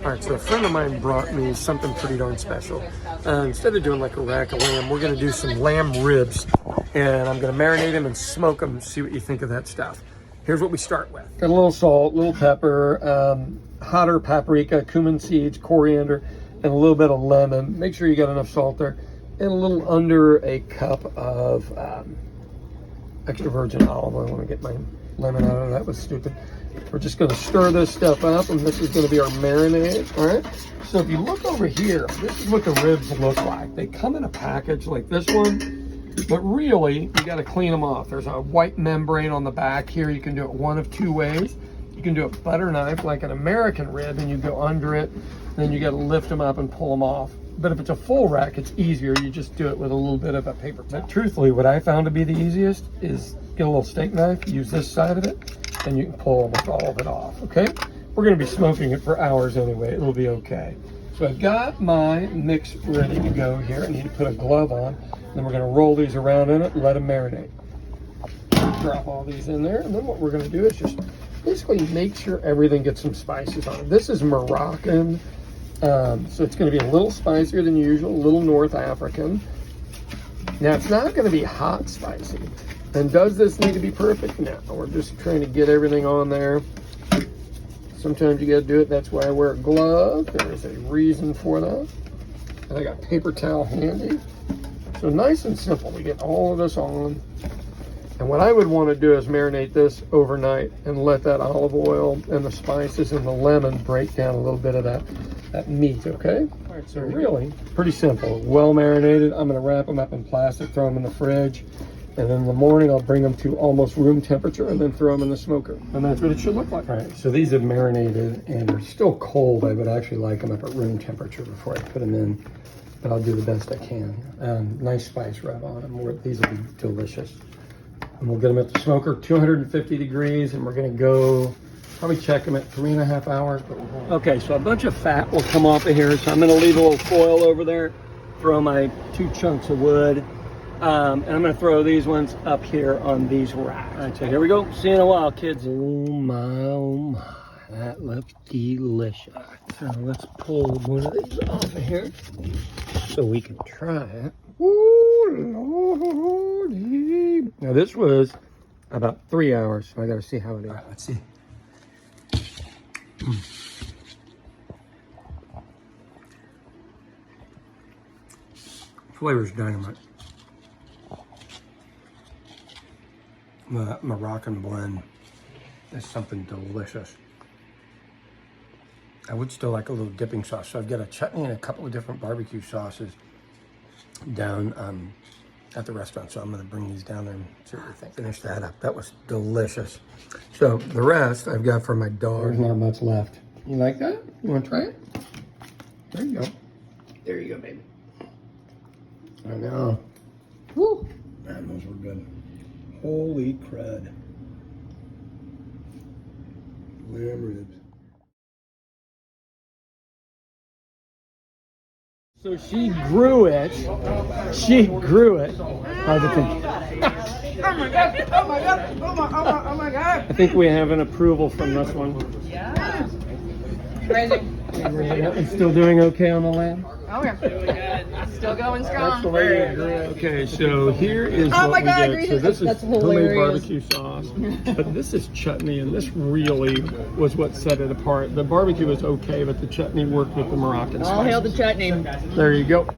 All right, so a friend of mine brought me something pretty darn special. Instead of doing like a rack of lamb, we're gonna do some lamb ribs, and I'm gonna marinate them and smoke them, see what you think of that stuff. Here's what we start with. Got a little salt, a little pepper, hotter paprika, cumin seeds, coriander, and a little bit of lemon. Make sure you got enough salt there. And a little under a cup of extra virgin olive oil. Let me get my lemon out of that. Was stupid. We're just going to stir this stuff up, and this is going to be our marinade. All right. So if you look over here, this is what the ribs look like. They come in a package like this one, but really you got to clean them off. There's a white membrane on the back here. You can do it one of two ways. You can do a butter knife like an American rib, and you go under it. Then you got to lift them up and pull them off. But if it's a full rack, it's easier. You just do it with a little bit of a paper towel. But truthfully, what I found to be the easiest is get a little steak knife, use this side of it, and you can pull almost all of it off, okay? We're gonna be smoking it for hours anyway. It'll be okay. So I've got my mix ready to go here. I need to put a glove on. Then we're gonna roll these around in it and let them marinate. Drop all these in there. And then what we're gonna do is just basically make sure everything gets some spices on it. This is Moroccan. So it's going to be a little spicier than usual, a little North African. Now it's not going to be hot spicy. And does this need to be perfect? No, we're just trying to get everything on there. Sometimes you got to do it. That's why I wear a glove. There is a reason for that. And I got paper towel handy. So nice and simple. We get all of this on. And what I would want to do is marinate this overnight and let that olive oil and the spices and the lemon break down a little bit of that meat, okay? All right, so really pretty simple. Well marinated. I'm going to wrap them up in plastic, throw them in the fridge, and then in the morning I'll bring them to almost room temperature and then throw them in the smoker. And that's what it should look like. All right, so these have marinated and they're still cold. I would actually like them up at room temperature before I put them in, but I'll do the best I can. Nice spice rub on them. These will be delicious. And we'll get them at the smoker, 250 degrees, and we're gonna go probably check them at 3.5 hours. Okay, so a bunch of fat will come off of here, so I'm gonna leave a little foil over there, throw my 2 chunks of wood, and I'm gonna throw these ones up here on these racks. All right, so here we go. See you in a while, kids. Oh my, that looks delicious. So let's pull one of these off of here so we can try it. Ooh, Lordy. Now this was about 3 hours, so I gotta see how it is. All right, let's see. Flavor's dynamite. The Moroccan blend is something delicious. I would still like a little dipping sauce, so I've got a chutney and a couple of different barbecue sauces down at the restaurant, so I'm going to bring these down there and see what you think. Finish that up. That was delicious. So the rest I've got for my dog. There's not much left. You like that? You want to try it? There you go. There you go, baby. I know. Woo! Man, those were good. Holy crud. Lamb ribs. So she grew it. She grew it. How's it think? Oh my god! Oh my god! Oh my god! I think we have an approval from this one. Yeah. Amazing. It's still doing okay on the lamb? Oh yeah. Still going strong. That's the way it grew. Okay, so here is what we get. So this is homemade barbecue sauce, but this is chutney, and this really was what set it apart. The barbecue was okay, but the chutney worked with the Moroccan spices. All hail the chutney. There you go.